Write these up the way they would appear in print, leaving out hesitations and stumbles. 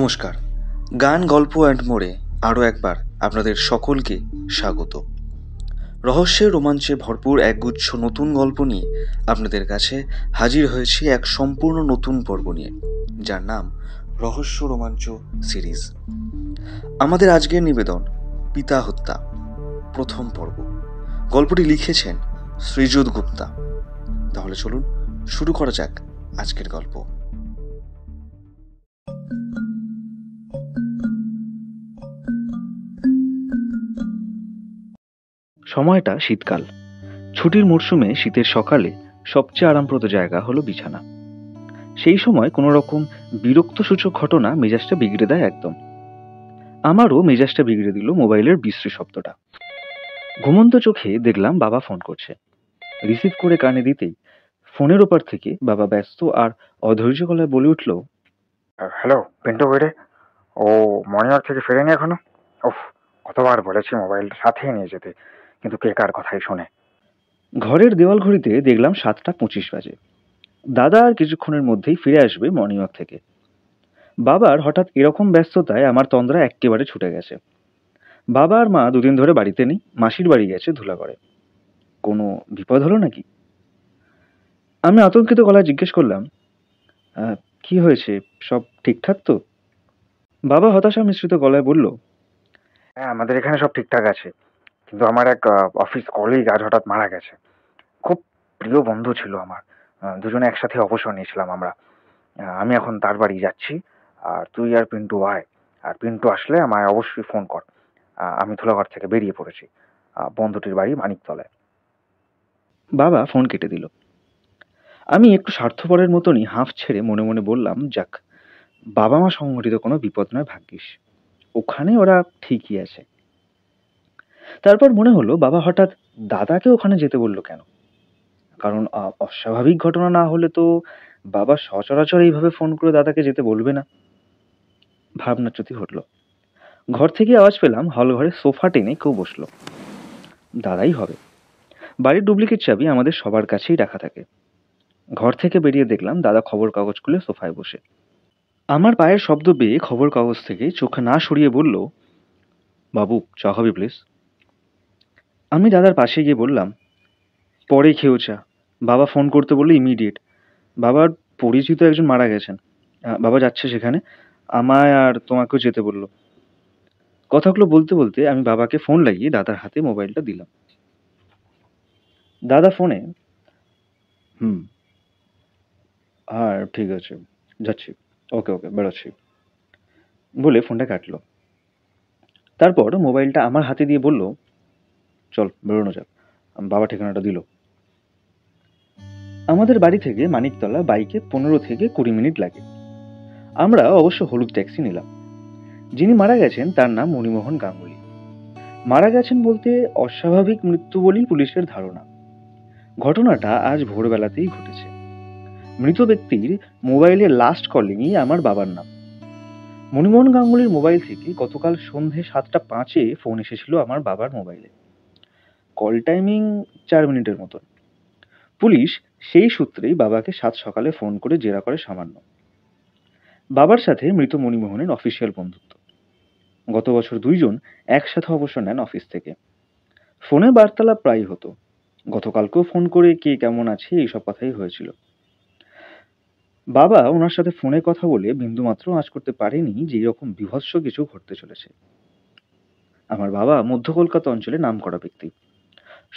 নমস্কার। গান, গল্প অ্যান্ড মোড়ে আরও একবার আপনাদের সকলকে স্বাগত। রহস্যের রোমাঞ্চে ভরপুর একগুচ্ছ নতুন গল্প নিয়ে আপনাদের কাছে হাজির হয়েছি এক সম্পূর্ণ নতুন পর্ব নিয়ে, যার নাম রহস্য রোমাঞ্চ সিরিজ। আমাদের আজকের নিবেদন পিতা হত্যা, প্রথম পর্ব। গল্পটি লিখেছেন শ্রীযুত গুপ্তা। তাহলে চলুন শুরু করা যাক আজকের গল্প। সময়টা শীতকাল। ছুটির মরশুমে শীতের সকালে সবচেয়ে আরামপ্রদ জায়গা হলো বিছানা। সেই সময় কোনো রকম বিরক্তসূচক ঘটনা মেজাজটা বিগড়ে দেয় একদম। আমারও মেজাজটা বিগড়ে দিল মোবাইলের বিশ্রী শব্দটা। ঘুমন্ত চোখে দেখলাম বাবা ফোন করছে। রিসিভ করে কানে দিতেই ফোনের ওপার থেকে বাবা ব্যস্ত আর অধৈর্য গলায় বলে উঠল, হ্যালো পিন্টু বইরে, ও মর্নিং ওয়াক থেকে ফেরেনি এখনো? ওফ, কতবার বলেছি মোবাইলটা সাথেই নিয়ে যেতে, কিন্তু কে কার কথাই শোনে। ঘরের দেওয়াল ঘড়িতে দেখলাম 7:25 বাজে। দাদা আর কিছুক্ষণের মধ্যেই ফিরে আসবে মর্নিং ওয়াক থেকে। বাবার হঠাৎ এরকম ব্যস্ততায় আমার তন্দ্রা এক্কেবারে ছুটে গেছে। বাবা আর মা দুদিন ধরে বাড়িতে নেই, মাসির বাড়ি গেছে ধুলাগড়ে। কোনো বিপদ হলো নাকি? আমি আতঙ্কিত গলায় জিজ্ঞেস করলাম, কি হয়েছে, সব ঠিকঠাক তো? বাবা হতাশা মিশ্রিত গলায় বলল, হ্যাঁ, আমাদের এখানে সব ঠিকঠাক আছে, কিন্তু আমার এক অফিস কলিগ আজ হঠাৎ মারা গেছে। খুব প্রিয় বন্ধু ছিল আমার। দুজনে একসাথে অবসর নিয়েছিলাম আমরা। আমি এখন তার বাড়ি যাচ্ছি, আর তুই আর পিন্টু আয়। আর পিন্টু আসলে আমায় অবশ্যই ফোন কর। আমি ধুলাগড় থেকে বেরিয়ে পড়েছি। বন্ধুটির বাড়ি মানিকতলায়। বাবা ফোন কেটে দিল। আমি একটু স্বার্থপরের মতনই হাঁফ ছেড়ে মনে মনে বললাম, যাক, বাবা মা সংঘটিত কোনো বিপদ নয় ভাগ্যিস, ওখানে ওরা ঠিকই আছে। তারপর মনে হলো, বাবা হঠাৎ দাদাকে ওখানে যেতে বললো কেন? কারণ অস্বাভাবিক ঘটনা না হলে তো বাবা সচরাচর এইভাবে ফোন করে দাদাকে যেতে বলবে না। ভাবনাচ্যুতি ঘটল। ঘর থেকে আওয়াজ পেলাম হল ঘরে সোফা টেনে কেউ বসলো। দাদাই হবে। বাড়ির ডুপ্লিকেট চাবি আমাদের সবার কাছেই রাখা থাকে। ঘর থেকে বেরিয়ে দেখলাম দাদা খবর কাগজ খুলে সোফায় বসে। আমার পায়ের শব্দ পেয়ে খবর কাগজ থেকে চোখ না সরিয়ে বলল, বাবু চা হবে প্লিজ। আমি দাদার পাশে গিয়ে বললাম, পরে খেয়েও চা, বাবা ফোন করতে বললে ইমিডিয়েট। বাবার পরিচিত একজন মারা গেছেন, বাবা যাচ্ছে সেখানে, আমায় আর তোমাকেও যেতে বলল। কথাগুলো বলতে বলতে আমি বাবাকে ফোন লাগিয়ে দাদার হাতে মোবাইলটা দিলাম। দাদা ফোনে, আর ঠিক আছে, যাচ্ছি, ওকে ওকে বেরোচ্ছি বলে ফোনটা কাটলো। তারপর মোবাইলটা আমার হাতে দিয়ে বলল, চল বেরোনো যাক। বাবা ঠিকানাটা দিল। আমাদের বাড়ি থেকে মানিকতলা বাইকে 15 থেকে 20 মিনিট লাগে। আমরা অবশ্য হলুদ ট্যাক্সি নিলাম। যিনি মারা গেছেন তার নাম মণিমোহন গাঙ্গুলি। মারা গেছেন বলতে অস্বাভাবিক মৃত্যু বলেই পুলিশের ধারণা। ঘটনাটা আজ ভোরবেলাতেই ঘটেছে। মৃত ব্যক্তির মোবাইলে লাস্ট কলিংই আমার বাবার নাম। মণিমোহন গাঙ্গুলির মোবাইল থেকে গতকাল সন্ধে 7:05 ফোন এসেছিল আমার বাবার মোবাইলে। কল টাইমিং 4 মিনিটের মতন। পুলিশ সেই সূত্রেই বাবাকে 7 সকালে ফোন করে জেরা করে সামান্য। বাবার সাথে মৃত মণিমোহনের অফিসিয়াল বন্ধুত্ব। গত বছর দুইজন একসাথে অবসর নেন অফিস থেকে। ফোনে বার্তালাপ প্রায়ই হতো। গতকালকেও ফোন করে কে কেমন আছে এইসব কথাই হয়েছিল। বাবা ওনার সাথে ফোনে কথা বলে বিন্দুমাত্র আঁচ করতে পারেনি যে এরকম বীভৎস কিছু ঘটতে চলেছে। আমার বাবা মধ্য কলকাতা অঞ্চলে নামকরা ব্যক্তি।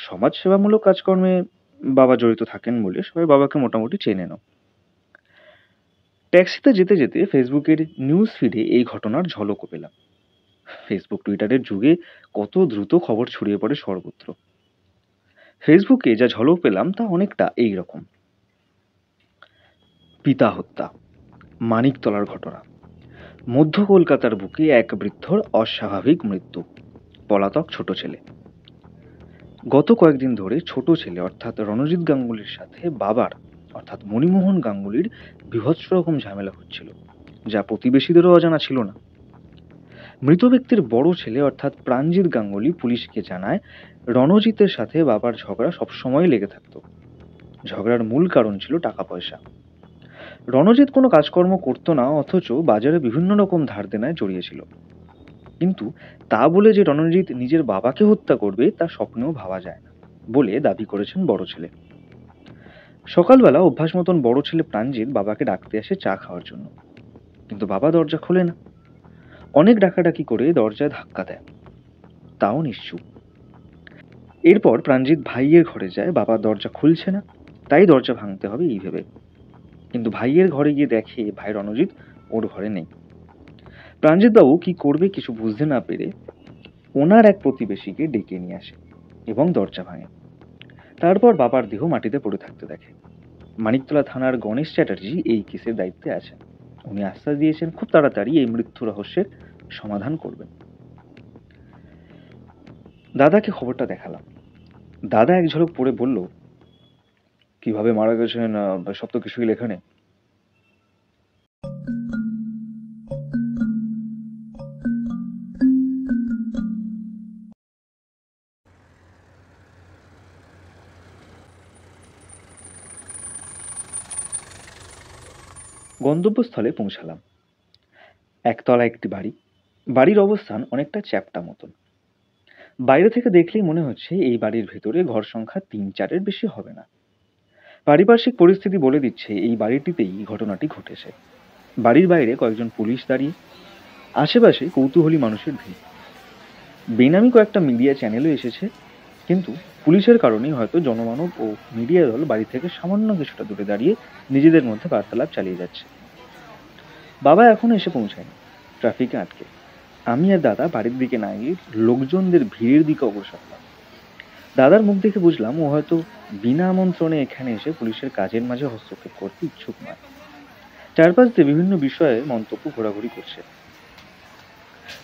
সমাজসেবামূলক কাজকর্মে বাবা জড়িত থাকেন বলে সবাই বাবাকে মোটামুটি চেনেন। ট্যাক্সিতে যেতে যেতে ফেসবুকের নিউজ ফিডে এই ঘটনার ঝলকও পেলাম। ফেসবুক টুইটারের যুগে কত দ্রুত খবর ছড়িয়ে পড়ে সর্বত্র। ফেসবুকে যা ঝলক পেলাম তা অনেকটা এই রকম। পিতা হত্যা, মানিকতলার ঘটনা, মধ্য কলকাতার বুকে এক বৃদ্ধর অস্বাভাবিক মৃত্যু, পলাতক ছোট ছেলে। গত কয়েকদিন ধরে ছোট ছেলে অর্থাৎ রণজিৎ গাঙ্গুলির সাথে বাবার অর্থাৎ মণিমোহন গাঙ্গুলির বীভৎস রকম ঝামেলা হচ্ছিল, যা প্রতিবেশীদেরও অজানা ছিল না। মৃত ব্যক্তির বড় ছেলে অর্থাৎ প্রাণজিৎ গাঙ্গুলি পুলিশকে জানায়, রণজিতের সাথে বাবার ঝগড়া সবসময় লেগে থাকতো। ঝগড়ার মূল কারণ ছিল টাকা পয়সা। রণজিৎ কোনো কাজকর্ম করতো না, অথচ বাজারে বিভিন্ন রকম ধার দেনায় জড়িয়েছিল। কিন্তু তা বলে যে রণজিৎ নিজের বাবাকে হত্যা করবে তা স্বপ্নেও ভাবা যায় না বলে দাবি করেছেন বড় ছেলে। সকালবেলা অভ্যাস মতন বড় ছেলে প্রাণজিৎ বাবাকে ডাকতে আসে চা খাওয়ার জন্য, কিন্তু বাবা দরজা খোলে না। অনেক ডাকাডাকি করে দরজায় ধাক্কা দেয়, তাও নিশ্চুপ। এরপর প্রাণজিৎ ভাইয়ের ঘরে যায়, বাবা দরজা খুলছে না, তাই দরজা ভাঙতে হবে এই ভেবে। কিন্তু ভাইয়ের ঘরে গিয়ে দেখে ভাই রণজিৎ ওর ঘরে নেই। প্রাণজিৎ বাবু কি করবে কিছু বুঝতে না পেরে ওনার এক প্রতিবেশীকে ডেকে নিয়ে আসে এবং দরজা ভাঙে। তারপর বাবার দেহ মাটিতে পড়ে থাকতে দেখে। মানিকতলা থানার গণেশ চ্যাটার্জি এই কেসের দায়িত্বে আছেন। উনি আশ্বাস দিয়েছেন খুব তাড়াতাড়ি এই মৃত্যু রহস্যের সমাধান করবেন। দাদাকে খবরটা দেখালাম। দাদা এক ঝলক পড়ে বলল, কিভাবে মারা গেছেন সব তো কিছুই লেখা নেই। গন্তব্যস্থলে পৌঁছালাম। একতলা একটি বাড়ি। বাড়ির অবস্থান অনেকটা চ্যাপ্টা মতন। বাইরে থেকে দেখলেই মনে হচ্ছে এই বাড়ির ভেতরে ঘর সংখ্যা ৩-৪-এর বেশি হবে না। পারিপার্শ্বিক পরিস্থিতি বলে দিচ্ছে এই বাড়িটিতেই ঘটনাটি ঘটেছে। বাড়ির বাইরে কয়েকজন পুলিশ দাঁড়িয়ে, আশেপাশে কৌতূহলী মানুষের ভিড়। বেনামি কয়েকটা মিডিয়া চ্যানেলও এসেছে, কিন্তু পুলিশের কারণেই হয়তো জনমানব ও মিডিয়া দল বাড়ি থেকে সামান্য কিছুটা দূরে দাঁড়িয়ে নিজেদের মধ্যে বার্তালাপ চালিয়ে যাচ্ছে। বাবা এখনো এসে পৌঁছায়নি, ট্রাফিকে আটকে। আমি আর দাদা বাড়ির দিকে না গিয়ে লোকজনদের ভিড়ের দিকে অগ্রসর হলাম। দাদার মুখ দেখে বুঝলাম ও হয়তো বিনা আমন্ত্রণে এখানে এসে পুলিশের কাজের মাঝে হস্তক্ষেপ করতে ইচ্ছুক নয়। চারপাশ দিয়ে বিভিন্ন বিষয়ে মন্তব্য ঘোরাঘুরি করছে।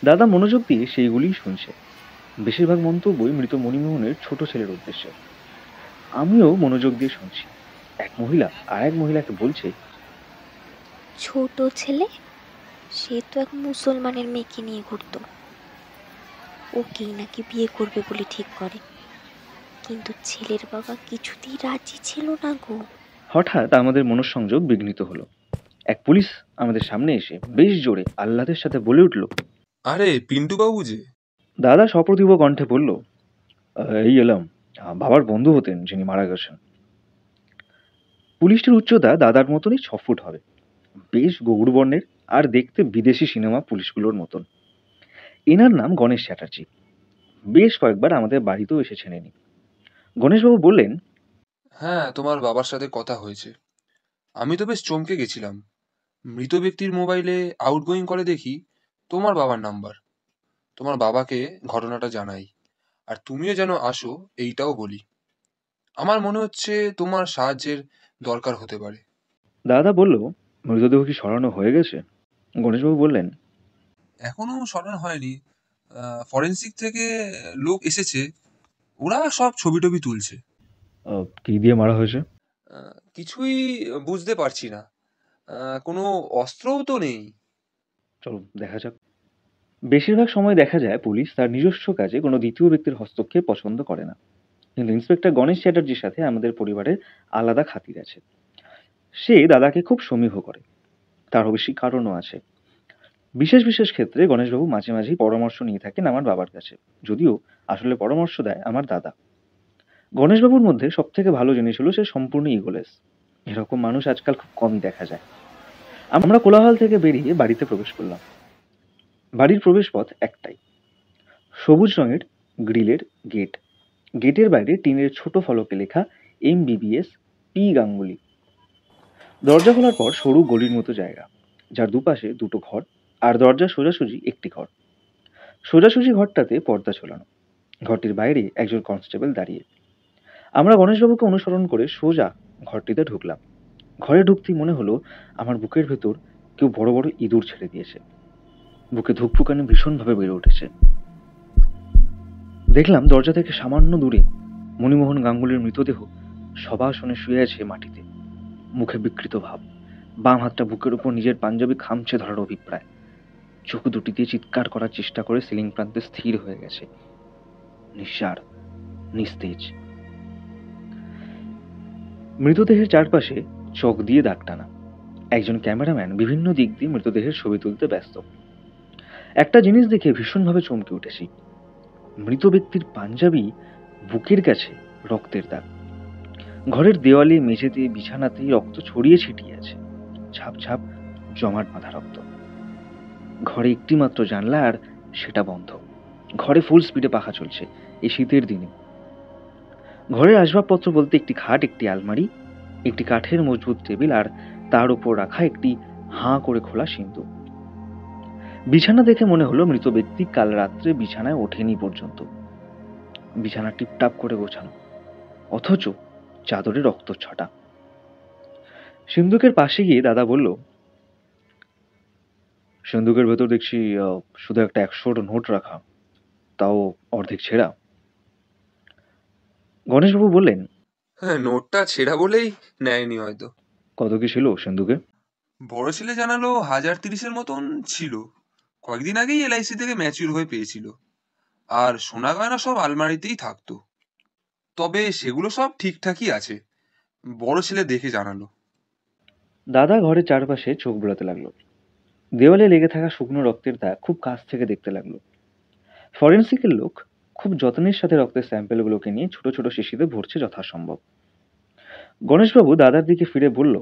দাদা মনোযোগ দিয়ে সেইগুলিই শুনছে। বেশিরভাগ মন্তব্যই মৃত মণিমোহনের ছোট ছেলের উদ্দেশ্যে। আমিও মনোযোগ দিয়ে শুনছি। এক মহিলা আর এক মহিলাকে বলছে, ছোট ছেলে, সে তো এক মুসলমানের মেয়েকে নিয়ে ঘুরতো, ওকেই নাকি বিয়ে করবে বলে ঠিক করে, কিন্তু ছেলের বাবা কিছুতেই রাজি ছিল না গো। হঠাৎ আমাদের মনঃসংযোগ বিঘ্নিত হলো। এক পুলিশ আমাদের সামনে এসে বেশ জোরে আহ্লাদের সাথে বলে উঠল, আরে পিন্টু বাবু যে। দাদা সপ্রতিভ কণ্ঠে বলল, এই এলাম, বাবার বন্ধু হতেন যিনি মারা গেছেন। পুলিশটির উচ্চতা দাদার মতনই 6 ফুট হবে, বেশ গৌর বর্ণের আর দেখতে বিদেশি সিনেমা পুলিশগুলোর মতন। এনার নাম গণেশ চ্যাটার্জি। বেশ কয়েকবার আমাদের বাড়িতেও এসেছেন ইনি। গণেশবাবু বললেন, হ্যাঁ, তোমার বাবার সাথে কথা হয়েছে। আমি তো বেশ চমকে গেছিলাম। মৃত ব্যক্তির মোবাইলে আউটগোয়িং কলে দেখি তোমার বাবার নাম্বার। তোমার বাবাকে ঘটনাটা জানাই, আর তুমিও যেন আসো এইটাও বলি। আমার মনে হচ্ছে তোমার সাহায্যের দরকার হতে পারে। দাদা বলল, মৃতদেহ কি সরানো হয়ে গেছে? গণেশবাবু বললেন, এখনো সরানো হয়নি। ফরেন্সিক থেকে লোক এসেছে, ওরা সব ছবি টবি তুলছে। কি দিয়ে মারা হয়েছে? কিছুই বুঝতে পারছি না। কোনো অস্ত্রও তো নেই। চলো দেখা যাক। বেশিরভাগ সময় দেখা যায় পুলিশ তার নিজস্ব কাজে কোনো দ্বিতীয় ব্যক্তির হস্তক্ষেপ পছন্দ করে না, কিন্তু ইন্সপেক্টর গণেশ চ্যাটার্জির সাথে আমাদের পরিবারের আলাদা খাতির আছে। সে দাদাকে খুব সমীহ করে, তার অবশ্যই কারণও আছে। বিশেষ বিশেষ ক্ষেত্রে গণেশবাবু মাঝে মাঝেই পরামর্শ নিয়ে থাকেন আমার বাবার কাছে, যদিও আসলে পরামর্শ দেয় আমার দাদা। গণেশবাবুর মধ্যে সব থেকে ভালো জিনিস হলো সে সম্পূর্ণ ইগোলেস। এরকম মানুষ আজকাল খুব কমই দেখা যায়। আমরা কোলাহল থেকে বেরিয়ে বাড়িতে প্রবেশ করলাম। বাড়ির প্রবেশপথ একটাই, সবুজ রঙের গ্রিলের গেট। গেটের বাইরে টিনের ছোট ফলকে লেখা MBBS পি গাঙ্গুলি। দরজা খোলার পর সরু গলির মতো জায়গা, যার দুপাশে দুটো ঘর, আর দরজা সোজাসুজি একটি ঘর। সোজাসুজি ঘরটাতে পর্দা ঝোলানো। ঘরটির বাইরে একজন কনস্টেবল দাঁড়িয়ে। আমরা গণেশবাবুকে অনুসরণ করে সোজা ঘরটিতে ঢুকলাম। ঘরে ঢুকতেই মনে হলো আমার বুকের ভেতর কেউ বড় বড় ইঁদুর ছেড়ে দিয়েছে। বুকে ধুকপুকানি ভীষণভাবে বেড়ে উঠেছে। দেখলাম দরজা থেকে সামান্য দূরে মণিমোহন গাঙ্গুলির মৃতদেহ সবাসনে শুয়ে আছে মাটিতে, মুখে বিকৃত ভাব। বাম হাতটা বুকের উপর নিজের পাঞ্জাবি খামচে ধরার অভিপ্রায়। চোখ দুটি দিয়ে চিৎকার করার চেষ্টা করে সিলিং প্রান্তে স্থির হয়ে গেছে, নিঃসাড়, নিস্তেজ। মৃতদেহের চারপাশে চক দিয়ে দাগ টানা। একজন ক্যামেরাম্যান বিভিন্ন দিক দিয়ে মৃতদেহের ছবি তুলতে ব্যস্ত। একটা জিনিস দেখে ভীষণভাবে চমকে উঠেছি। মৃত ব্যক্তির পাঞ্জাবি বুকের কাছে রক্তের দাগ। ঘরের দেওয়ালে, মেঝেতে, বিছানাতে রক্ত ছড়িয়ে ছিটিয়ে আছে, ছাপ ছাপ জমাট বাঁধা রক্ত। ঘরে একটি মাত্র জানলা, আর সেটা বন্ধ। ঘরে ফুল স্পিডে পাখা চলছে এই শীতের দিনে। ঘরের আসবাবপত্র বলতে একটি খাট, একটি আলমারি, একটি কাঠের মজবুত টেবিল, আর তার উপর রাখা একটি হাঁ করে খোলা সিন্দুক। বিছানা দেখে মনে হলো মৃত ব্যক্তি কাল রাত্রে বিছানায় ওঠেনি পর্যন্ত। বিছানা টিপটাপ করে গোছানো, অথচ চাদরে রক্ত ছটা। সিন্দুকের পাশে গিয়ে দাদা বলল, সিন্দুকের ভেতর দেখছি শুধু একটা 100-র নোট রাখা, তাও অর্ধেক ছেঁড়া। গণেশবাবু বললেন, হ্যাঁ, নোটটা ছেঁড়া বলেই নেয়নি হয়তো। কত কি ছিল সিন্দুকে? বড় ছেলে জানালো 1030-এর মতন ছিল। কয়েকদিন আগেই এলআইসি থেকে ম্যাচিউর হয়ে পেয়েছিল। আর সোনা গয়না সব আলমারিতেই থাকতো। তবে সেগুলো সব ঠিকঠাকই আছে। বড় ছেলে দেখে জানালো। দাদা ঘরের চারপাশে চোখ বোলাতে লাগলো। দেওয়ালে লেগে থাকা শুকনো রক্তের দাগ খুব কাছ থেকে দেখতে লাগলো। ফরেন্সিকের লোক খুব যত্নের সাথে রক্তের স্যাম্পেলগুলোকে নিয়ে ছোট ছোট শিশিতে ভরছে যথাসম্ভব। গণেশবাবু দাদার দিকে ফিরে বলল,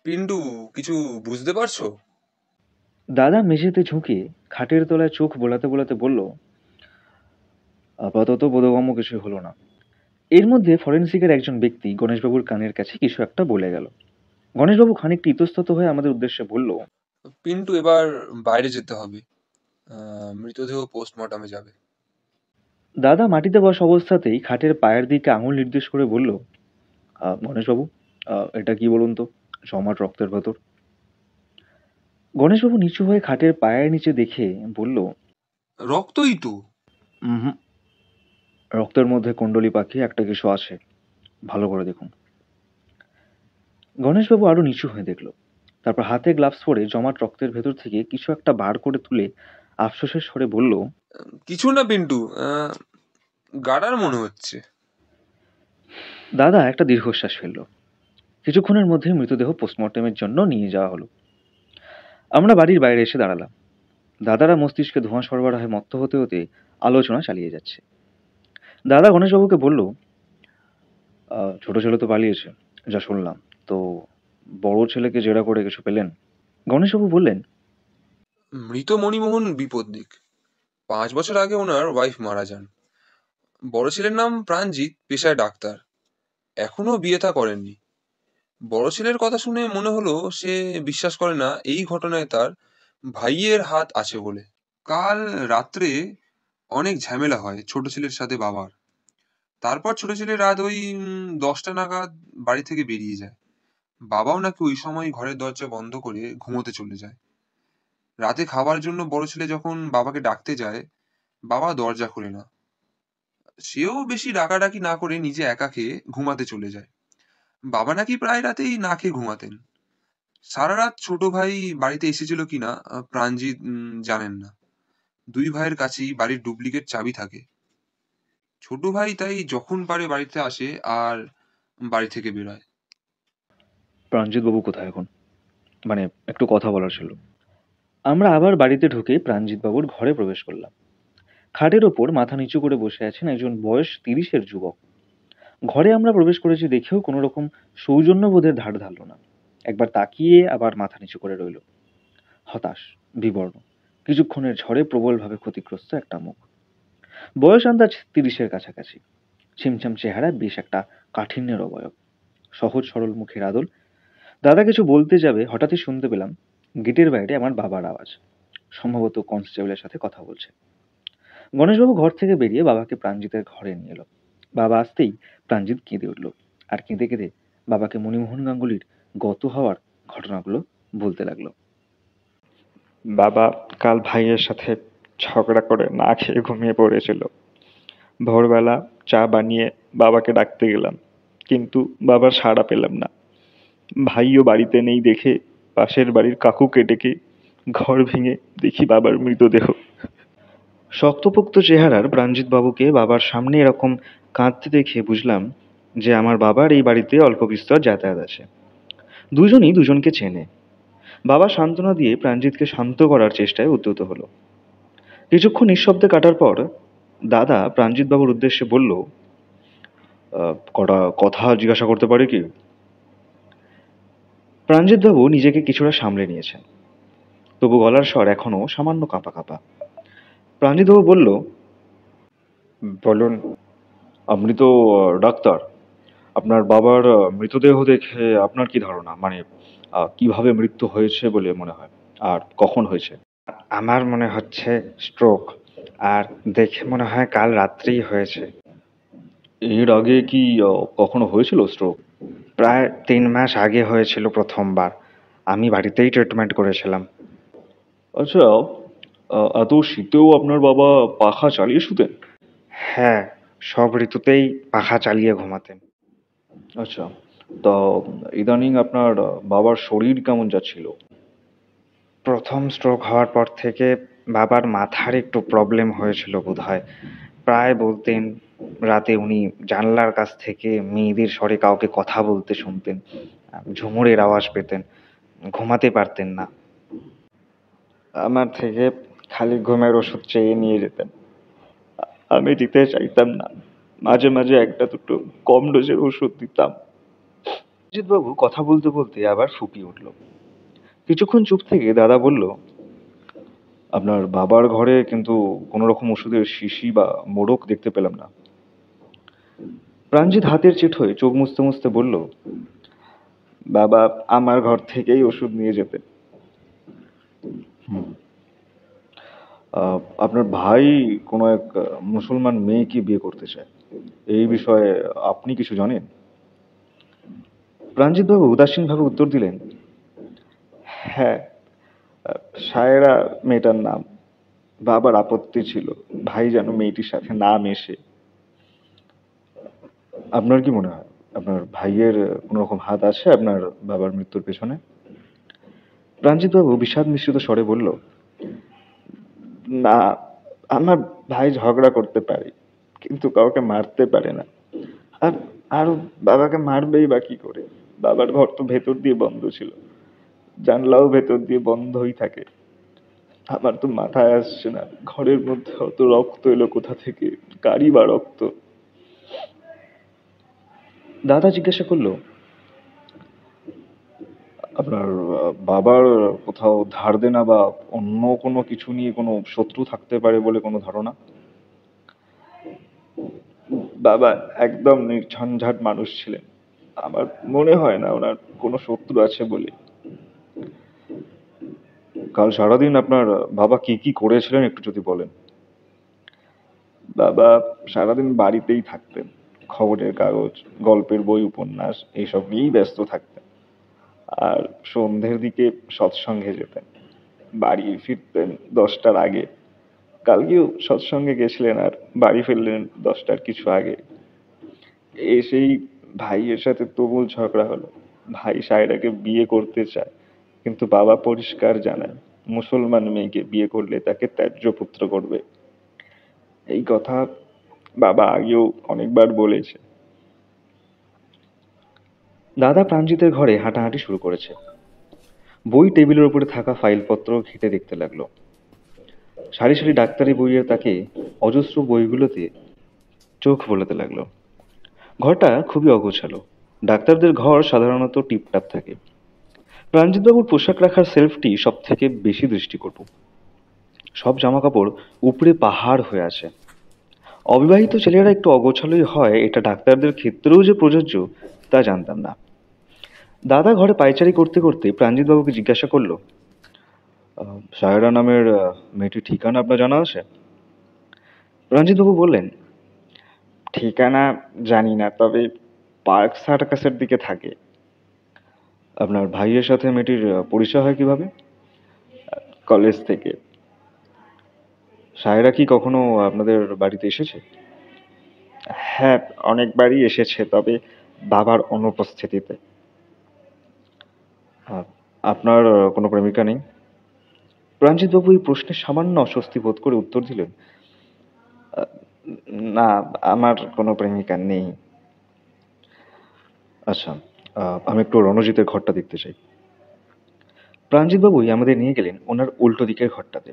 পিন্টু, কিছু বুঝতে পারছো? দাদা মেঝেতে ঝুঁকে খাটের তলায় চোখ বোলাতে বোলাতে বলল, আপাতত বোধগম্য কিছু হলো না। এর মধ্যে ফরেন্সিকের একজন ব্যক্তি গণেশবাবুর কানের কাছে কিছু একটা বলে গেল। গণেশবাবু খানিকটা ইতস্তত হয়ে আমাদের উদ্দেশ্যে বলল, পিন্টু, এবার বাইরে যেতে হবে। মৃতদেহ পোস্টমর্টমে যাবে। দাদা মাটিতে বসা অবস্থাতেই খাটের পায়ের দিকে আঙুল নির্দেশ করে বলল, গণেশবাবু, এটা কি বলুন তো, জমাট রক্তের ভেতর। গণেশবাবু নিচু হয়ে খাটের পায়ের নিচে দেখে বলল, রক্তই তো। হুম, রক্তের মধ্যে কুণ্ডলী পাখি একটা কিছু আছে, ভালো করে দেখুন। গণেশবাবু আরো নিচু হয়ে দেখল, তারপর হাতে গ্লাভস পরে জমাট রক্তের ভেতর থেকে কিছু একটা বার করে তুলে আফসোসের স্বরে বলল, কিছু না পিন্টু, গাডার মনে হচ্ছে। দাদা একটা দীর্ঘশ্বাস ফেলল। কিছুক্ষণের মধ্যে মৃতদেহ পোস্টমর্টমের জন্য নিয়ে যাওয়া হলো। আমরা বাড়ির বাইরে এসে দাঁড়ালাম। দাদারা মস্তিষ্কে ধোঁয়া সরবরাহে মত্ত হতে হতে আলোচনা চালিয়ে যাচ্ছে। দাদা গণেশবাবুকে বলল, ছোট ছেলে তো পালিয়েছে যা শুনলাম, তো বড় ছেলেকে জেরা করে কিছু পেলেন? গণেশবাবু বললেন, মৃত মণিমোহন বিপদনিক। 5 বছর আগে ওনার ওয়াইফ মারা যান। বড় ছেলের নাম প্রাণজিৎ, পেশায় ডাক্তার। এখনো বিয়ে থা করেননি। বড় ছেলের কথা শুনে মনে হলো সে বিশ্বাস করে না এই ঘটনায় তার ভাইয়ের হাত আছে বলে। কাল রাত্রে অনেক ঝামেলা হয় ছোট ছেলের সাথে বাবার। তারপর ছোট ছেলে রাত ওই 10টা নাগাদ বাড়ি থেকে বেরিয়ে যায়। বাবাও নাকি ওই সময় ঘরের দরজা বন্ধ করে ঘুমোতে চলে যায়। রাতে খাবার জন্য বড় ছেলে যখন বাবাকে ডাকতে যায়, বাবা দরজা খোলে না। সেও বেশি ডাকাডাকি না করে নিজে একা খেয়ে ঘুমাতে চলে যায়। বাবা নাকি প্রায় রাতেই না খেয়ে ঘুমাতেন। সারা রাত ছোট ভাই বাড়িতে এসেছিল কিনা প্রাণজিৎ জানেন না। দুই ভাইয়ের কাছেই বাড়ির ডুপ্লিকেট চাবি থাকে। ছোট ভাই তাই যখন পারে বাড়িতে আসে আর বাড়ি থেকে বেরোয়। প্রাণজিৎ বাবু কোথায় এখন? মানে একটু কথা বলার ছিল। আমরা আবার বাড়িতে ঢুকে প্রাণজিৎ বাবুর ঘরে প্রবেশ করলাম। খাটের ওপর মাথা নিচু করে বসে আছেন একজন বয়স 30-এর যুবক। ঘরে আমরা প্রবেশ করেছি দেখেও কোনো রকম সৌজন্যবোধের ধার ধারল না। একবার তাকিয়ে আবার মাথা নিচু করে রইল। হতাশ, বিবর্ণ, কিছুক্ষণের ঝড়ে প্রবলভাবে ক্ষতিগ্রস্ত একটা মুখ। বয়স আন্দাজ 30-এর কাছাকাছি। ছিমছাম চেহারা, বেশ একটা কাঠিন্যের অবয়ব, সহজ সরল মুখের আদল। দাদা কিছু বলতে যাবে হঠাৎই শুনতে পেলাম গেটের বাইরে আমার বাবার আওয়াজ। সম্ভবত কনস্টেবলের সাথে কথা বলছে। গণেশবাবু ঘর থেকে বেরিয়ে বাবাকে প্রাণজিতের ঘরে নিয়ে এলো। বাবা আসতেই প্রাণজিৎ কেঁদে উঠল, আর কেঁদে কেঁদে বাবাকে মণিমোহন গাঙ্গুলির গত হওয়ার ঘটনাগুলো বলতে লাগলো। বাবা কাল ভাইয়ের সাথে ঝগড়া করে না খেয়ে ঘুমিয়ে পড়েছিল। ভোরবেলা চা বানিয়ে বাবাকে ডাকতে গেলাম, কিন্তু বাবার সাড়া পেলাম না। ভাইও বাড়িতে নেই দেখে পাশের বাড়ির কাকুকে ডেকে ঘর ভেঙে দেখি বাবার মৃতদেহ। শক্তপোক্ত চেহারার প্রাণজিৎ বাবুকে বাবার সামনে এরকম কাঁদতে দেখে বুঝলাম যে আমার বাবার এই বাড়িতে অল্প বিস্তর যাতায়াত আছে। দুজনই দুজনকে চেনে। বাবা সান্ত্বনা দিয়ে প্রাণজিৎকে শান্ত করার চেষ্টায় উদ্যত হলো। কিছুক্ষণ নিঃশব্দে কাটার পর দাদা প্রাণজিৎ বাবুর উদ্দেশ্যে বলল, কটা কথা জিজ্ঞাসা করতে পারি কি? প্রাণজিৎ বাবু নিজেকে কিছুটা সামলে নিয়েছেন, তবু গলার স্বর এখনো সামান্য কাঁপা কাঁপা। প্রাণজিৎ বাবু বলল, বলুন। আপনি তো ডাক্তার, আপনার বাবার মৃতদেহ দেখে আপনার কি ধারণা? মানে কিভাবে মৃত্যু হয়েছে বলে মনে হয়, আর কখন হয়েছে? আমার মনে হচ্ছে স্ট্রোক, আর দেখে মনে হয় কাল রাত্রেই হয়েছে। এর আগে কি কখনো হয়েছিল স্ট্রোক? প্রায় 3 মাস আগে হয়েছিল প্রথমবার। আমি বাড়িতেই ট্রিটমেন্ট করেছিলাম। আচ্ছা, এত শীতেও আপনার বাবা পাখা চালিয়ে শুতেন? হ্যাঁ, সব ঋতুতেই পাখা চালিয়ে ঘুমাতেন। আচ্ছা, তা ইদানিং আপনার বাবার শরীর কেমন যাচ্ছিল? প্রথম স্ট্রোক হওয়ার পর থেকে বাবার মাথার একটু প্রবলেম হয়েছিল বোধহয়। প্রায় বলতেন, রাতে উনি জানলার কাছ থেকে মেয়েদের স্বরে কাউকে কথা বলতে শুনতেন, ঝুমুরের আওয়াজ পেতেন, ঘুমাতে পারতেন না। আমার থেকে খালি ঘুমের ওষুধ চেয়ে নিয়ে যেতেন। আমি দিতে চাইতাম না, মাঝে মাঝে একটা দুটো কম ডোজের ওষুধ দিতাম। বাবু কথা বলতে বলতে আবার ফুপিয়ে উঠল। কিছুক্ষণ চুপ থেকে দাদা বলল, আপনার বাবার ঘরে কিন্তু কোনো রকম ওষুধের শিশি বা মোড়ক দেখতে পেলাম না। প্রাণজিৎ হাতের চিঠোয় চোখ মুছতে মুছতে বলল, বাবা আমার ঘর থেকেই ওষুধ নিয়ে যেতেন। হুম, আপনার ভাই কোনো এক মুসলমান মেয়েকে বিয়ে করতে চায়, এই বিষয়ে আপনি কিছু জানেন? প্রাণজিৎ বাবু উদাসীনভাবে উত্তর দিলেন, হ্যাঁ, সায়রা মেয়েটার নাম। বাবার আপত্তি ছিল ভাই যেন মেয়েটির সাথে না মেশে। আপনার কি মনে হয় আপনার ভাইয়ের কোনো রকম হাত আছে আপনার বাবার মৃত্যুর পেছনে? প্রাণজিৎ বাবু বিষাদ মিশ্রিত স্বরে বলল, না, আমার ভাই ঝগড়া করতে পারে, কিন্তু কাউকে মারতে পারে না। আর আর বাবাকে মারবেই বা কি করে? বাবার ঘর তো ভেতর দিয়ে বন্ধ ছিল, জানলাও ভেতর দিয়ে বন্ধই থাকে। আমার তো মাথায় আসছে না, ঘরের মধ্যে অত রক্ত এলো কোথা থেকে? কারই বা রক্ত? দাদা জিজ্ঞাসা করলো, আপনার বাবার কোথাও ধার দেনা বা অন্য কোনো কিছু নিয়ে কোনো শত্রু থাকতে পারে বলে কোনো ধারণা? বাবা একদম নির্ঝঞ্ঝাট মানুষ ছিলেন, আমার মনে হয় না ওনার কোনো শত্রু আছে বলে। কাল সারাদিন আপনার বাবা কি কি করেছিলেন একটু যদি বলেন। বাবা সারাদিন বাড়িতেই থাকতেন, খবরের কাগজ, গল্পের বই, উপন্যাস এইসব নিয়েই ব্যস্ত থাকতেন। আর সন্ধ্যের দিকে সৎসঙ্গে যেতেন, বাড়ি ফিরতেন 10টার আগে। কালকেও সৎসঙ্গে গেছিলেন আর বাড়ি ফিরলেন 10টার কিছু আগে। এসেই ভাইয়ের সাথে তুমুল ঝগড়া হলো। ভাই সায়রাকে বিয়ে করতে চায়, কিন্তু বাবা পরিষ্কার জানায় মুসলমান মেয়েকে বিয়ে করলে তাকে ত্যায্য পুত্র করবে। এই কথা বাবা আগেও অনেকবার বলেছে। দাদা প্রাণজিতের ঘরে হাঁটাহাঁটি শুরু করেছে। বই টেবিলের উপরে থাকা ফাইলপত্র ঘেঁটে দেখতে লাগলো। সারি সারি ডাক্তারি বইয়ের তাকে অজস্র বইগুলোতে চোখ বোলাতে লাগলো। ঘরটা খুবই অগোছালো। ডাক্তারদের ঘর সাধারণত টিপটাপ থাকে। প্রাণজিৎবাবুর পোশাক রাখার সেলফটি সব থেকে বেশি দৃষ্টিকটু। সব জামাকাপড় উপরে পাহাড় হয়ে আছে। অবিবাহিত ছেলেরা একটু অগোছালোই হয়, এটা ডাক্তারদের ক্ষেত্রেও যে প্রযোজ্য তা জানতাম না। দাদা ঘরে পায়চারি করতে করতে প্রাণজিৎবাবুকে জিজ্ঞাসা করলো, সায়রা নামের মেয়েটির ঠিকানা আপনার জানা আছে? রঞ্জিতবাবু বললেন, ঠিকানা জানি না, তবে পার্ক সার্কাসের দিকে থাকে। আপনার ভাইয়ের সাথে মেয়েটির পরিচয় হয় কিভাবে? কলেজ থেকে। সায়রা কি কখনো আপনাদের বাড়িতে এসেছে? হ্যাঁ, অনেকবারই এসেছে, তবে বাবার অনুপস্থিতিতে। আহ, আপনার কোনো প্রেমিকা নেই? রঞ্জিতবাবু এই প্রশ্নে সামান্য অস্বস্তি বোধ করে উত্তর দিলেন, না, আমার কোনো প্রেমিকা নেই। আচ্ছা, আমি একটু রণজিতের ঘরটা দেখতে চাই। প্রাণজিৎবাবুই আমাদের নিয়ে গেলেন ওনার উল্টো দিকের ঘরটাতে।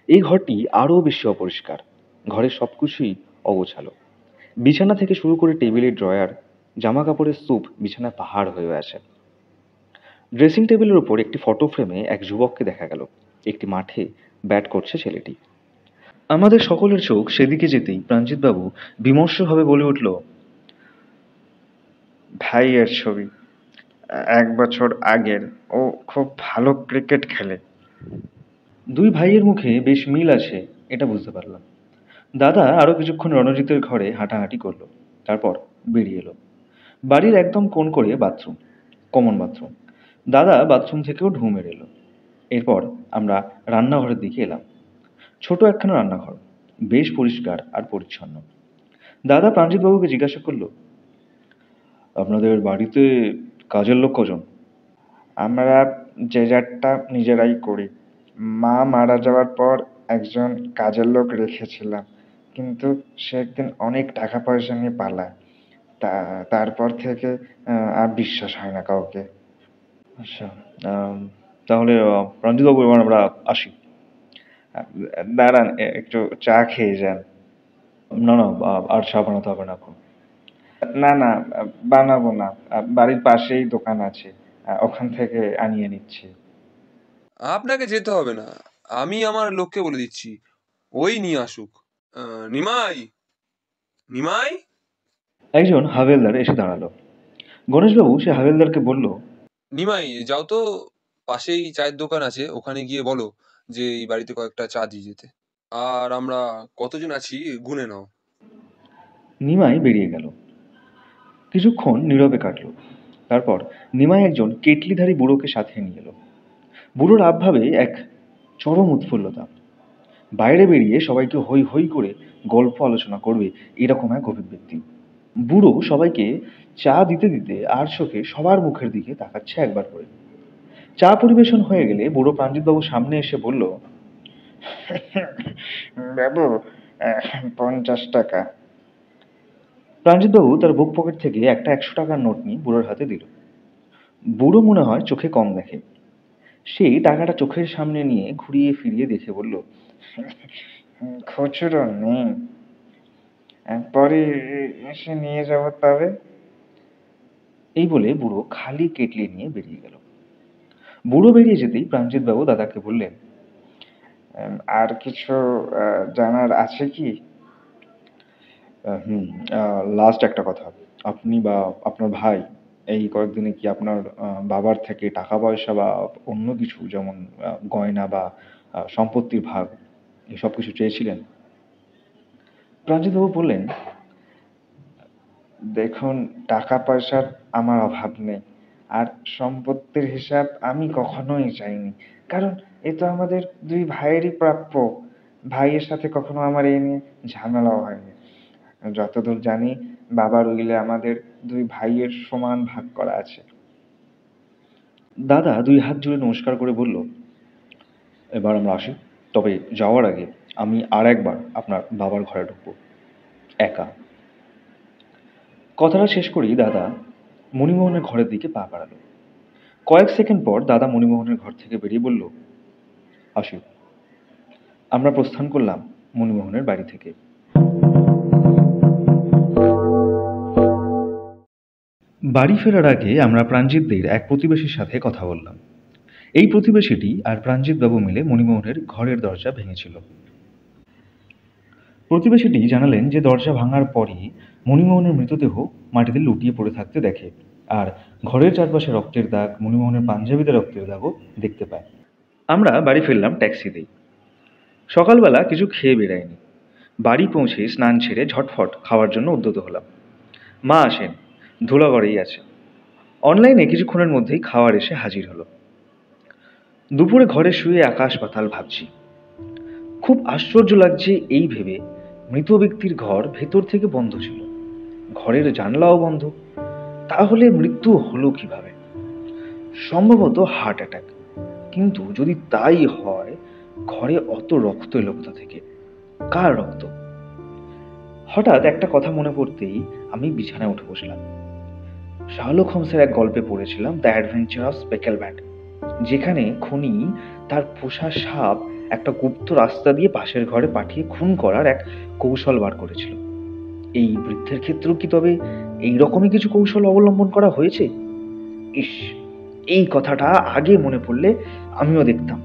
এই ঘরটি আরও বেশি অপরিষ্কার। ঘরের সবকিছুই অগোছালো। বিছানা থেকে শুরু করে টেবিলের ড্রয়ার, জামা কাপড়ের স্তূপ বিছানায় পাহাড় হয়ে আছে। ড্রেসিং টেবিলের উপর একটি ফটো ফ্রেমে এক যুবককে দেখা গেল। একটি মাঠে ব্যাট করছে ছেলেটি। আমাদের সকলের চোখ সেদিকে যেতেই প্রাণজিৎবাবু বিমর্ষভাবে বলে উঠল, ভাইয়ের ছবি, 1 বছর আগের। ও খুব ভালো ক্রিকেট খেলে। দুই ভাইয়ের মুখে বেশ মিল আছে এটা বুঝতে পারলাম। দাদা আরো কিছুক্ষণ রণজিতের ঘরে হাঁটাহাঁটি করলো, তারপর বেরিয়ে এলো। বাড়ির একদম কোণ করে বাথরুম, কমন বাথরুম। দাদা বাথরুম থেকেও ঢু মেরে এলো। এরপর আমরা রান্নাঘরের দিকে এলাম। ছোট একখানা রান্নাঘর, বেশ পরিষ্কার আর পরিচ্ছন্ন। দাদা প্রাণজিৎবাবুকে জিজ্ঞাসা করলো, আপনাদের বাড়িতে কাজের লোক কজন? আমরা যে যারটা নিজেরাই করি। মা মারা যাওয়ার পর একজন কাজের লোক রেখেছিলাম, কিন্তু সে একদিন অনেক টাকা পয়সা নিয়ে পালায়। তারপর থেকে আর বিশ্বাস হয় না কাউকে। আচ্ছা, তাহলে প্রাণজিৎবাবু এবার আমরা আসি। দাঁড়ান, একটু চা খেয়ে যান। না না, আর চা বানাতে হবে না এখন। না না, বানাবো না। বাড়ির পাশেই দোকান আছে, ওখান থেকে আনিয়ে নিচ্ছি। আপনাকে যেতে হবে না, আমি আমার লোককে বলে দিচ্ছি, ওই নিয়ে আসুক। নিমাই, নিমাই। একজন হাভেলদার এসে দাঁড়ালো। গণেশবাবু সে হাভেলদারকে বলল, নিমাই, যাও তো, পাশেই চায়ের দোকান আছে, ওখানে গিয়ে বলো যে এই বাড়িতে কয়েকটা চা দিয়ে যেতে। আর আমরা কতজন আছি গুনে নাও। নিমাই বেরিয়ে গেল। কিছুক্ষণ নীরবে কাটলো। তারপর নিমাই একজন কেটলিধারী বুড়োকে সাথে নিয়ে এলো। বুড়োর আবভাবে এক চরম উৎফুল্লতা। বাইরে বেরিয়ে সবাইকে হই হই করে গল্প আলোচনা করবে এরকম এক গভীর ব্যক্তি। বুড়ো সবাইকে চা দিতে দিতে আর চোখে সবার মুখের দিকে তাকাচ্ছে একবার করে। চা পরিবেশন হয়ে গেলে বুড়ো প্রাণজিৎবাবুর সামনে এসে বলল, বাবু, 50 টাকা। প্রাণজিৎবাবু তার বুক পকেট থেকে একটা 100 টাকার নোট নিয়ে বুড়োর হাতে দিল। বুড়ো মনে হয় চোখে কম দেখে। সেই টাকাটা চোখের সামনে নিয়ে ঘুরিয়ে ফিরিয়ে দেখে বলল, খুচরো নেই, পরে এসে নিয়ে যাবো তবে। এই বলে বুড়ো খালি কেটলি নিয়ে বেরিয়ে গেল। বুড়ো বেরিয়ে যেতেই প্রাণজিৎবাবু দাদাকে বললেন, আর কিছু জানার আছে কি? হুম, লাস্ট একটা কথা। আপনি বা আপনার ভাই এই কয়েকদিনে কি আপনার বাবার থেকে টাকা পয়সা বা অন্য কিছু, যেমন গয়না বা সম্পত্তির ভাগ, এসব কিছু চেয়েছিলেন? প্রাণজিৎবাবু বললেন, দেখুন, টাকা পয়সার আমার অভাব নেই, আর সম্পত্তির হিসাব আমি কখনোই চাইনি, কারণ এ তো আমাদের দুই ভাইয়েরই প্রাপ্য। ভাইয়ের সাথে কখনো আমার এই নিয়ে ঝামেলাও হয়নি। যতদূর জানি, বাবার উইলে আমাদের দুই ভাইয়ের সমান ভাগ করা আছে। দাদা দুই হাত জুড়ে নমস্কার করে বলল, এবার আমরা আসি। তবে যাওয়ার আগে আমি আর একবার আপনার বাবার ঘরে ঢুকবো, একা। কথাটা শেষ করেই দাদা মণিমোহনের ঘরের দিকে পা বাড়ালো। কয়েক সেকেন্ড পর দাদা মণিমোহনের ঘর থেকে বেরিয়ে বলল, আসি। আমরা প্রস্থান করলাম মণিমোহনের বাড়ি থেকে। বাড়ি ফেরার আগে আমরা প্রাণজিৎদের এক প্রতিবেশীর সাথে কথা বললাম। এই প্রতিবেশীটি আর প্রাণজিৎবাবু মিলে মণিমোহনের ঘরের দরজা ভেঙেছিল। প্রতিবেশীটি জানালেন যে দরজা ভাঙার পরই মণিমোহনের মৃতদেহ মাটিতে লুটিয়ে পড়ে থাকতে দেখে, আর ঘরের চারপাশে রক্তের দাগ, মণিমোহনের পাঞ্জাবিতে রক্তের দাগও দেখতে পায়। আমরা বাড়ি ফিরলাম ট্যাক্সিতেই। সকালবেলা কিছু খেয়ে বেরাইনি। বাড়ি পৌঁছে স্নান ছেড়ে ঝটফট খাওয়ার জন্য উদ্যত হলাম। মা আসেন, ধুলাগড়েই আছে। অনলাইনে কিছুক্ষণের মধ্যেই খাওয়ার এসে হাজির হলো। দুপুরে ঘরে শুয়ে আকাশ পাতাল ভাবছি। খুব আশ্চর্য লাগছে এই ভেবে, মৃত ব্যক্তির ঘর ভেতর থেকে বন্ধ ছিল, ঘরের জানলাও বন্ধ। তাহলে মৃত্যু হলো কিভাবে? সম্ভবত হার্ট অ্যাটাক। কিন্তু যদি তাই হয়, ঘরে অত রক্ত এলো কোথা থেকে? কার রক্ত? হঠাৎ একটা কথা মনে পড়তেই আমি বিছানায় উঠে বসলাম। শার্লক হোমসের এক গল্পে পড়েছিলাম, দ্য অ্যাডভেঞ্চার অফ স্পেকেলব্যাট, যেখানে খুনি তার পোষা সাপ একটা গুপ্ত রাস্তা দিয়ে পাশের ঘরে পাঠিয়ে খুন করার এক কৌশল বার করেছিল। এই বৃদ্ধের ক্ষেত্রেও কি তবে এইরকমই কিছু কৌশল অবলম্বন করা হয়েছে? ইস, এই কথাটা আগে মনে পড়লে আমিও দেখতাম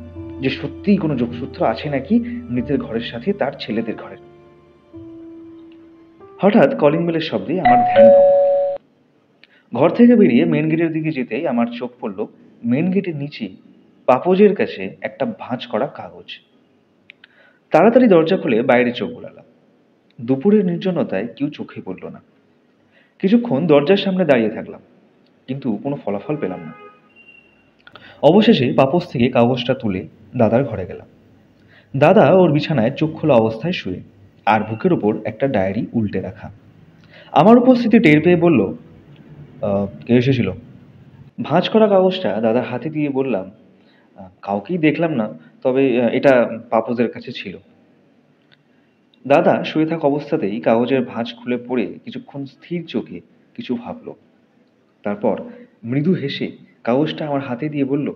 যে সত্যিই কোনো যোগসূত্র আছে নাকি মৃতের ঘরের সাথে তার ছেলেদের ঘরের। হঠাৎ কলিং বেলের শব্দে আমার ধ্যান ভঙ্গ হলো। ঘর থেকে বেরিয়ে মেন গেটের দিকে যেতেই আমার চোখ পড়ল মেন গেটের নিচে পাপোজের কাছে একটা ভাঁজ করা কাগজ। তাড়াতাড়ি দরজা খুলে বাইরে চোখ বোলালাম। দুপুরের নির্জনতায় কেউ চোখে পড়ল না। কিছুক্ষণ দরজার সামনে দাঁড়িয়ে থাকলাম, কিন্তু কোনো ফলাফল পেলাম না। অবশেষে পাপোশ থেকে কাগজটা তুলে দাদার ঘরে গেলাম। দাদা ওর বিছানায় চোখ খোলা অবস্থায় শুয়ে, আর বুকের ওপর একটা ডায়েরি উল্টে রাখা। আমার উপস্থিতি টের পেয়ে বলল, কে এসেছিল? ভাঁজ করা কাগজটা দাদার হাতে দিয়ে বললাম, কাউকেই দেখলাম না, তবে এটা পাপোজের কাছে ছিল। দাদা শুয়ে থাকা অবস্থাতেই কাগজের ভাঁজ খুলে পড়ে কিছুক্ষণ স্থির চোখে কিছু ভাবল। তারপর মৃদু হেসে কাগজটা আমার হাতে দিয়ে বলল,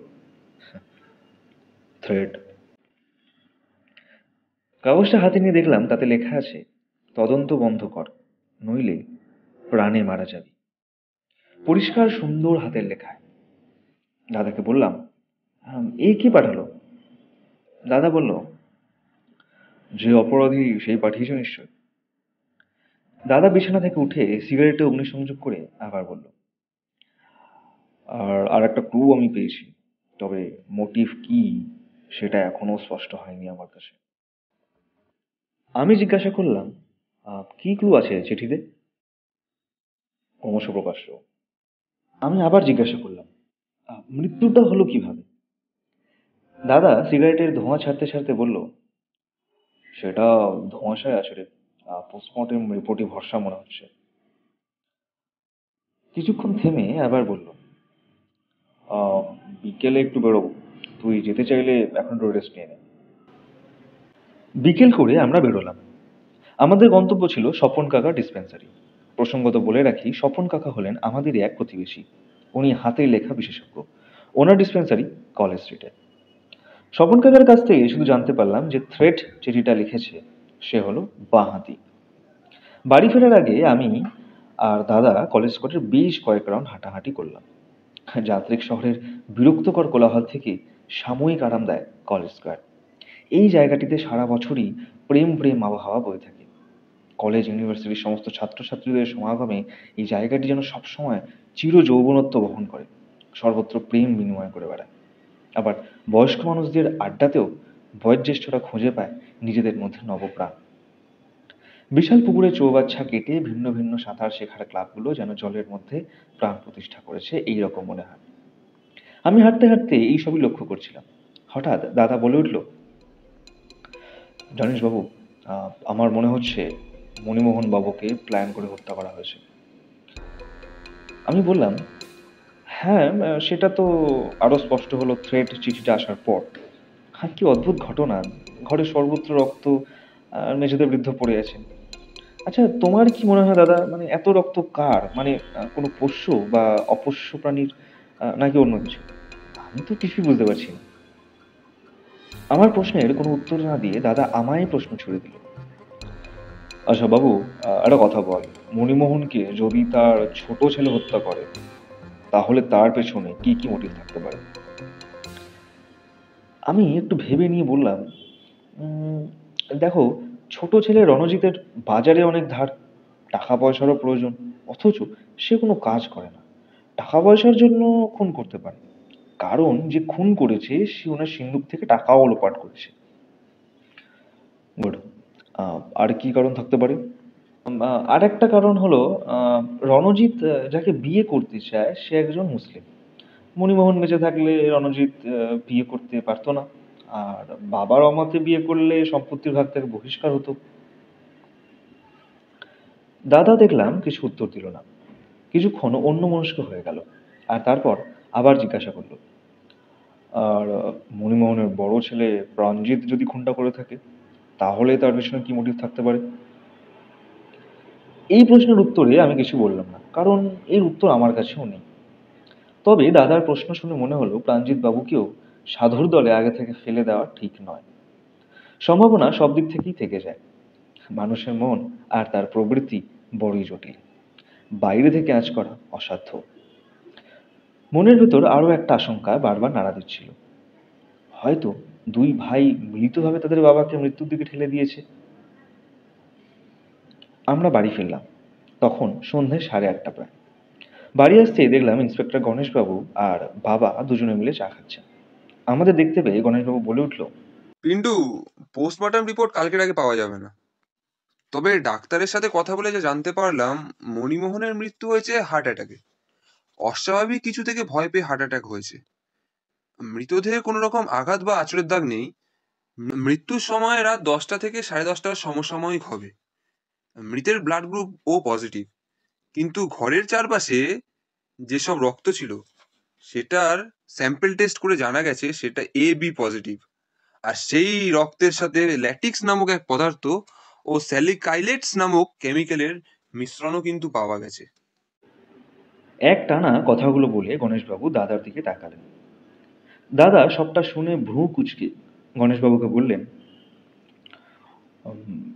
থ্রেড। কাগজটা হাতে নিয়ে দেখলাম তাতে লেখা আছে, তদন্ত বন্ধ কর, নইলে প্রাণে মারা যাবি। পরিষ্কার সুন্দর হাতের লেখায়। দাদাকে বললাম, এ কি পাঠালো? দাদা বলল, যে অপরাধী সেই পাঠিয়েছে নিশ্চয়। দাদা বিছানা থেকে উঠে সিগারেটে অগ্নিসংযোগ করে আবার বলল, আর একটা ক্লু আমি পেয়েছি, তবে মোটিভ কি সেটা এখনো স্পষ্ট হয়নি আমার কাছে। আমি জিজ্ঞাসা করলাম, কি ক্লু আছে চিঠিতে? ক্রমশ প্রকাশ্য। আমি আবার জিজ্ঞাসা করলাম, মৃত্যুটা হলো কিভাবে? দাদা সিগারেটের ধোঁয়া ছাড়তে ছাড়তে বলল, সেটা ধোঁয়াশায় আছে রে, পোস্টমর্টেম রিপোর্টই ভরসা মনে হচ্ছে। কিছুক্ষণ থেমে আবার বলল, আহ, বিকেলে একটু বেরোবো, তুই যেতে চাইলে এখন একটু রেস্ট নিয়ে নে। বিকেল করে আমরা বেরোলাম। আমাদের গন্তব্য ছিল স্বপন কাকা ডিসপেন্সারি। প্রসঙ্গত বলে রাখি, স্বপন কাকা হলেন আমাদেরই এক প্রতিবেশী। উনি হাতের লেখা বিশেষজ্ঞ। ওনার ডিসপেন্সারি কলেজ স্ট্রিটে। স্বপন কাকার কাছ থেকে শুধু জানতে পারলাম যে থ্রেট চিঠিটা লিখেছে সে হলো বাঁহাতি। বাড়ি ফেরার আগে আমি আর দাদা কলেজ স্কোয়ারের বেশ কয়েক রাউন্ড হাঁটাহাঁটি করলাম। যান্ত্রিক শহরের বিরক্তকর কোলাহল থেকে সাময়িক আরাম দেয় কলেজ স্কোয়ার। এই জায়গাটিতে সারা বছরই প্রেম প্রেম আবহাওয়া বয়ে থাকে। কলেজ ইউনিভার্সিটির সমস্ত ছাত্রছাত্রীদের সমাগমে এই জায়গাটি যেন সবসময় চির যৌবনত্ব বহন করে, সর্বত্র প্রেম বিনিময় করে বেড়ায়। আবার বয়স্ক মানুষদের আড্ডাতেও বয়োজ্যেষ্ঠরা খুঁজে পায় নিজেদের মধ্যে নবপ্রাণ। বিশাল পুকুরে চৌবাচ্চা কেটে ভিন্ন ভিন্ন সাঁতার শেখার ক্লাবগুলো যেন জলের মধ্যে প্রাণ প্রতিষ্ঠা করেছে, এই রকম মনে হয়। আমি হাঁটতে হাঁটতে এই সবই লক্ষ্য করছিলাম। হঠাৎ দাদা বলে উঠল, জানিস বাবু, আমার মনে হচ্ছে মণিমোহন বাবুকে প্ল্যান করে হত্যা করা হয়েছে। আমি বললাম, হ্যাঁ, সেটা তো আরো স্পষ্ট হলো থ্রেট চিঠিটা আসার পর। হ্যাঁ, কি অদ্ভুত ঘটনা, ঘরে সর্বত্র রক্ত, আর মেঝেতে বৃদ্ধ পড়ে আছেন। আচ্ছা, তোমার কি মনে হয় দাদা, মানে এত রক্ত কার? মানে কোনো পোষ্য বা অপোষ্য প্রাণীর, নাকি অন্য কিছু? আমি তো কিছুই বুঝতে পারছি না। আমার প্রশ্নের কোনো উত্তর না দিয়ে দাদা আমায় প্রশ্ন ছুড়ে দিল, আচ্ছা বাবু, একটা কথা বল, মণিমোহনকে যদি তার ছোট ছেলে হত্যা করে, তাহলে তার পেছনে কি কি মোটিভ থাকতে পারে? আমি একটু ভেবে নিয়ে বললাম, উম, দেখো, ছোট ছেলে রণজিতের বাজারে অনেক ধার, টাকা পয়সারও প্রয়োজন, অথচ সে কোনো কাজ করে না। টাকা পয়সার জন্য খুন করতে পারে, কারণ যে খুন করেছে সে ওনার সিন্ধুক থেকে টাকাও লোপাট করেছে। গুড। আর কি কারণ থাকতে পারে? আর একটা কারণ হলো, রণজিৎ যাকে বিয়ে করতে চায় সে একজন মুসলিম। মণিমোহন বেঁচে থাকলে রণজিৎ বিয়ে করতে পারতো না, আর বাবার অমতে বিয়ে করলে সম্পত্তির ভাগ থেকে বহিষ্কার হতো। দাদা দেখলাম কিছু উত্তর দিল না, কিছুক্ষণ অন্যমনস্ক হয়ে গেল, আর তারপর আবার জিজ্ঞাসা করলো, আর মণিমোহনের বড় ছেলে প্রাণজিৎ যদি খুনটা করে থাকে, তাহলে তার পেছনে কি মোটিভ থাকতে পারে? এই প্রশ্নের উত্তরে আমি কিছু বললাম না। কারণ এর উত্তর আমার কাছেও নেই। তবে দাদার প্রশ্ন শুনে মনে হলো প্রাণজিৎ বাবুকেও সাধুর দলে আগে থেকে ফেলে দেওয়া ঠিক নয়। সম্ভাবনা সব দিক থেকেই থেকে যায়। মানুষের মন আর তার প্রবৃত্তি বড়ই জটিল, বাইরে থেকে আঁচ করা অসাধ্য। মনের ভেতর আরো একটা আশঙ্কা বারবার নাড়া দিচ্ছিল। হয়তো দুই ভাই মিলিতভাবে তাদের বাবাকে মৃত্যুর দিকে ঠেলে দিয়েছে। আমরা বাড়ি ফিরলাম। তখন সন্ধ্যে 8:30 প্রায়। বাড়ি আসতেই দেখলাম ইন্সপেক্টর গণেশবাবু আর বাবা দুজনে মিলে চা খাচ্ছেন। আমাদের দেখতে পেয়ে গণেশবাবু বলে উঠল, পিন্টু, পোস্টমর্টম রিপোর্ট কালকের আগে পাওয়া যাবে না। তবে ডাক্তারের সাথে কথা বলে যা জানতে পারলাম, মণিমোহনের মৃত্যু হয়েছে হার্ট অ্যাটাকে। অস্বাভাবিক কিছু থেকে ভয় পেয়ে হার্ট অ্যাটাক হয়েছে। মৃতদেহে কোনো রকম আঘাত বা আঁচড়ের দাগ নেই। মৃত্যুর সময় রাত 10টা থেকে 10:30টার সমসাময়িক হবে। মৃতের ব্লাড গ্রুপ ও পজিটিভ, কিন্তু ঘরের চারপাশে যেসব রক্ত ছিল সেটার স্যাম্পল টেস্ট করে জানা গেছে সেটা AB পজিটিভ। আর সেই রক্তের সাথে ল্যাটিক্স নামক এক পদার্থ ও স্যালিকাইলেটস নামক কেমিক্যালের মিশ্রণও কিন্তু পাওয়া গেছে। এক টানা কথাগুলো বলে গণেশবাবু দাদার দিকে তাকালেন। দাদা সবটা শুনে ভ্রু কুঁচকে গণেশবাবুকে বললেন,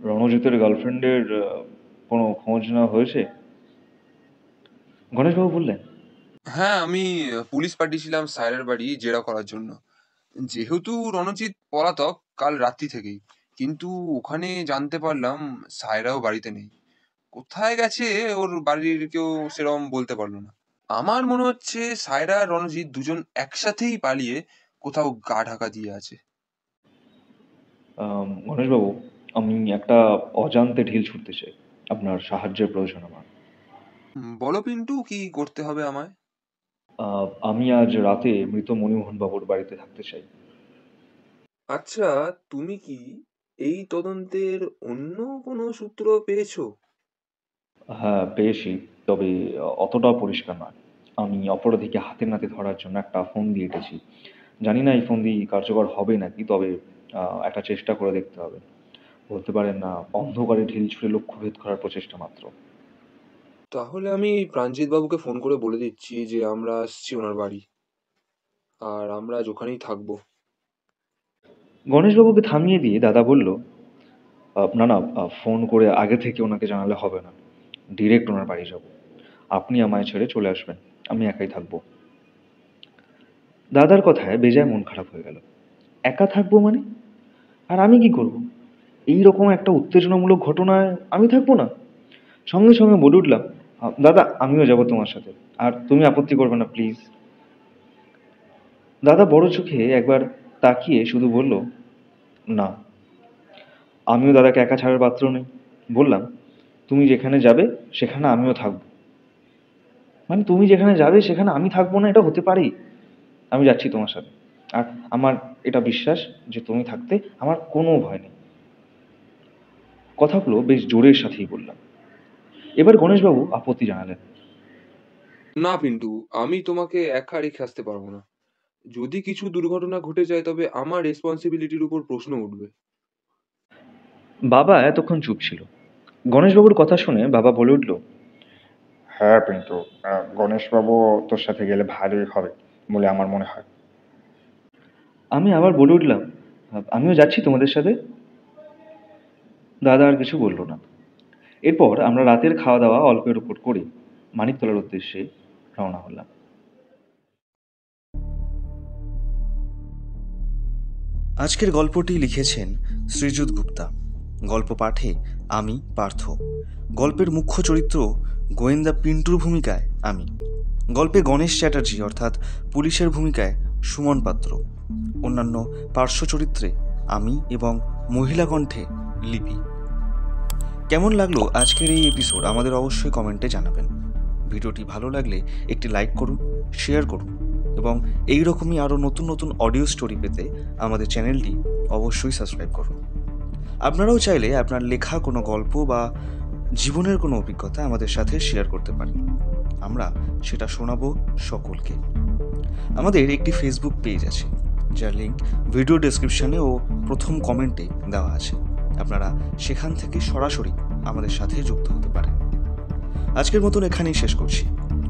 রণজিতের গার্লফ্রেন্ডের কোনো খোঁজ নেওয়া হয়েছে? গণেশবাবু বললেন, হ্যাঁ, আমি পুলিশ পাঠিয়েছিলাম সায়রার বাড়ি জেরা করার জন্য। যেহেতু রণজিৎ পলাতক কাল রাত্রি থেকেই, কিন্তু ওখানে জানতে পারলাম সায়রাও বাড়িতে নেই। কোথায় গেছে ওর বাড়ির কেউ সেরকম বলতে পারলো না। আমার মনে হচ্ছে সায়রা আর রণজিৎ দুজন একসাথেই পালিয়ে কোথাও গা ঢাকা দিয়ে আছে। গণেশবাবু, আমি একটা অজান্তে ঢিল ছুটতে চাই, আপনার সাহায্যের প্রয়োজন আমার। বলো পিন্টু, কি করতে হবে আমায়? আমি আজ রাতে মৃত মণিমোহন বাবুর বাড়িতে থাকতে চাই। আচ্ছা, তুমি কি এই তদন্তের অন্য কোনো সূত্র পেয়েছো? হ্যাঁ, পেয়েছি, তবে অতটাও পরিষ্কার নয়। আমি অপরাধীকে হাতে নাতে ধরার জন্য একটা ফন্দি এঁটেছি। জানি না এই ফন্দি কার্যকর হবে নাকি, তবে একটা চেষ্টা করে দেখতে হবে। বলতে পারেন না, অন্ধকারে ঢিল ছুঁড়ে লক্ষ্যভেদ করার প্রচেষ্টা মাত্র। তাহলে আমি প্রাণজিৎ বাবুকে ফোন করে বলে দিচ্ছি যে আমরা আসছি ওনার বাড়ি, আর আমরা আজ ওখানেই থাকবো। গণেশবাবুকে থামিয়ে দিয়ে দাদা বলল, না না, ফোন করে আগে থেকে ওনাকে জানালে হবে না। ডিরেক্ট ওনার বাড়ি যাব। আপনি আমায় ছেড়ে চলে আসবেন, আমি একাই থাকবো। দাদার কথায় বেজায় মন খারাপ হয়ে গেল। একা থাকবো মানে? আর আমি কি করব? এই রকম একটা উত্তেজনামূলক ঘটনায় আমি থাকবো না? সঙ্গে সঙ্গে বলে উঠলাম, দাদা আমিও যাব তোমার সাথে, আর তুমি আপত্তি করবে না প্লিজ। দাদা বড় চোখে একবার তাকিয়ে শুধু বলল, না। আমিও দাদাকে একা ছাড়ার পাত্র নই। বললাম, তুমি যেখানে যাবে সেখানে আমিও থাকবো। মানে তুমি যেখানে যাবে সেখানে আমি থাকবো না, এটা হতে পারে? আমি যাচ্ছি তোমার সাথে। আর আমার এটা বিশ্বাস যে তুমি থাকতে আমার কোনো ভয় নেই। কথাগুলো বেশ জোরের সাথেই বললাম। এবার গণেশবাবু আপত্তি জানালেন। না পিন্টু, আমি তোমাকে একা রেখে আসতে পারবো না। যদি কিছু দুর্ঘটনা ঘটে যায় তবে আমার রেসপন্সিবিলিটির উপর প্রশ্ন উঠবে। বাবা এতক্ষণ চুপ ছিল। গণেশবাবুর কথা শুনে বাবা বলে উঠল, হ্যাঁ পিন্টু, গণেশবাবু তোর সাথে গেলে ভালোই হবে বলে আমার মনে হয়। আমি আবার বলে উঠলাম, আমিও যাচ্ছি তোমাদের সাথে। দাদা আর কিছু বলল না। এরপর আমরা রাতের খাওয়া দাওয়া অল্পের উপর করে মানিকতলার উদ্দেশ্যে রওনা হলাম। আজকের গল্পটি লিখেছেন শ্রীযুত গুপ্তা। গল্প পাঠে আমি পার্থ। গল্পের মুখ্য চরিত্র গোয়েন্দা পিন্টুর ভূমিকায় আমি। গল্পে গণেশ চ্যাটার্জি অর্থাৎ পুলিশের ভূমিকায় সুমন পাত্র। অন্যান্য পার্শ্ব চরিত্রে আমি এবং মহিলা কণ্ঠে লিপি। কেমন লাগলো আজকের এই এপিসোড আমাদের অবশ্যই কমেন্টে জানাবেন। ভিডিওটি ভালো লাগলে একটি লাইক করুন, শেয়ার করুন এবং এই রকমই আরও নতুন নতুন অডিও স্টোরি পেতে আমাদের চ্যানেলটি অবশ্যই সাবস্ক্রাইব করুন। আপনারাও চাইলে আপনার লেখা কোনো গল্প বা জীবনের কোনো অভিজ্ঞতা আমাদের সাথে শেয়ার করতে পারেন। আমরা সেটা শোনাবো সকলকে। আমাদের একটি ফেসবুক পেজ আছে, যার লিঙ্ক ভিডিও ডেসক্রিপশনে ও প্রথম কমেন্টে দেওয়া আছে। আপনারা সেখান থেকে সরাসরি আমাদের সাথে যুক্ত হতে পারেন। আজকের মতন এখানেই শেষ করছি।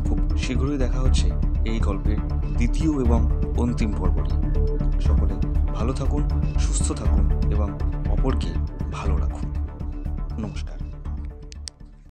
খুব শীঘ্রই দেখা হচ্ছে এই গল্পের দ্বিতীয় এবং অন্তিম পর্ব নিয়ে। সকলে ভালো থাকুন, সুস্থ থাকুন এবং অপরকে ভালো রাখুন। নমস্কার।